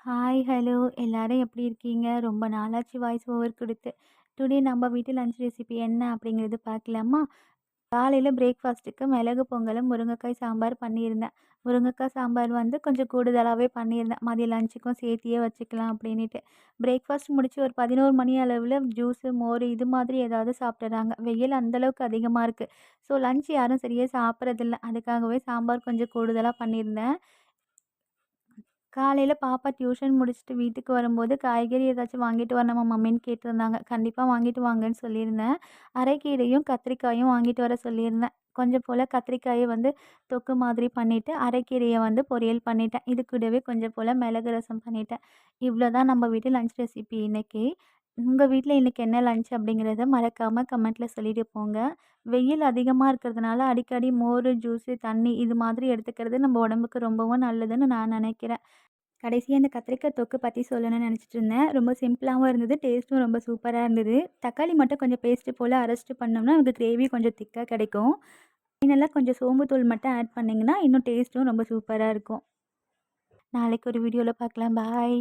Hi, hello எல்லாரும் எப்படி இருக்கீங்க? ரொம்ப நாளாச்சு வாய்ஸ் ஓவர் குடுத்து. டுடே நம்ம வீட்டு லஞ்ச் ரெசிபி என்ன அப்படிங்கிறது பார்க்கலாமா? காலையில பிரேக்ஃபாஸ்ட்டுக்கு மிளகு பொங்கலும், முருங்கைக்காய் சாம்பார் பண்ணியிருந்தேன். முருங்கைக்காய் சாம்பார் வந்து கொஞ்சம் கூடுதலாவே பண்ணியிருந்தேன். மதியம் லஞ்சுக்கும் சேர்த்தியே வச்சுக்கலாம் அப்படின்னிட்டு. பிரேக்ஃபாஸ்ட் முடிச்சு ஒரு 11 மணி அளவுல ஜூஸு, மோர் இது மாதிரி ஏதாவது சாப்பிட்டுறாங்க. வெயில் அந்த அளவுக்கு அதிகமா இருக்கு. ஸோ லஞ்ச் யாரும் சரியா சாப்பிட்றதில்ல. அதுக்காகவே சாம்பார் கொஞ்சம் கூடுதலா பண்ணியிருந்தேன். காலையில பாப்பா டியூஷன் முடிச்சுட்டு வீட்டுக்கு வரும்போது, காய்கறி ஏதாச்சும் வாங்கிட்டு வரணுமா மம்மின்னு கேட்டிருந்தாங்க. கண்டிப்பா வாங்கிட்டு வாங்கன்னு சொல்லியிருந்தேன். அரைக்கீரையும், கத்திரிக்காயும் வாங்கிட்டு வர சொல்லியிருந்தேன். கொஞ்சம் போல கத்திரிக்காய வந்து தொக்கு மாதிரி பண்ணிட்டு, அரைக்கீரைய வந்து பொரியல் பண்ணிட்டேன். இது கூடவே கொஞ்சம் போல மிளகு ரசம் பண்ணிட்டேன். இவ்வளோ தான் நம்ம வீட்டு லஞ்ச் ரெசிபி இன்னைக்கு. உங்க வீட்ல இன்னைக்கு என்ன லஞ்ச் அப்படிங்கிறத மறக்காம கமெண்ட்ல சொல்லிட்டு போங்க. வெயில் அதிகமா இருக்கிறதுனால அடிக்கடி மோரு, ஜூஸு, தண்ணி இது மாதிரி எடுத்துக்கிறது நம்ம உடம்புக்கு ரொம்பவும் நல்லதுன்னு நான் நினைக்கிறேன். கடைசியா இந்த கத்திரிக்காய் தொக்கு பத்தி சொல்லணும்னு நெனச்சிட்டு இருந்தேன். ரொம்ப சிம்பிளாவும் இருந்தது. டேஸ்ட்டும் ரொம்ப சூப்பரா இருந்தது. தக்காளி மட்டும் கொஞ்சம் பேஸ்ட்டு போல அரைச்சுட்டு பண்ணோம்னா, நமக்கு கிரேவி கொஞ்சம் திக்கா கிடைக்கும். ஃபைனலா கொஞ்சம் சோம்பு தூள் மட்டும் ஆட் பண்ணிங்கன்னா, இன்னும் டேஸ்ட்டும் ரொம்ப சூப்பரா இருக்கும். நாளைக்கு ஒரு வீடியோல பார்க்கலாம். பாய்.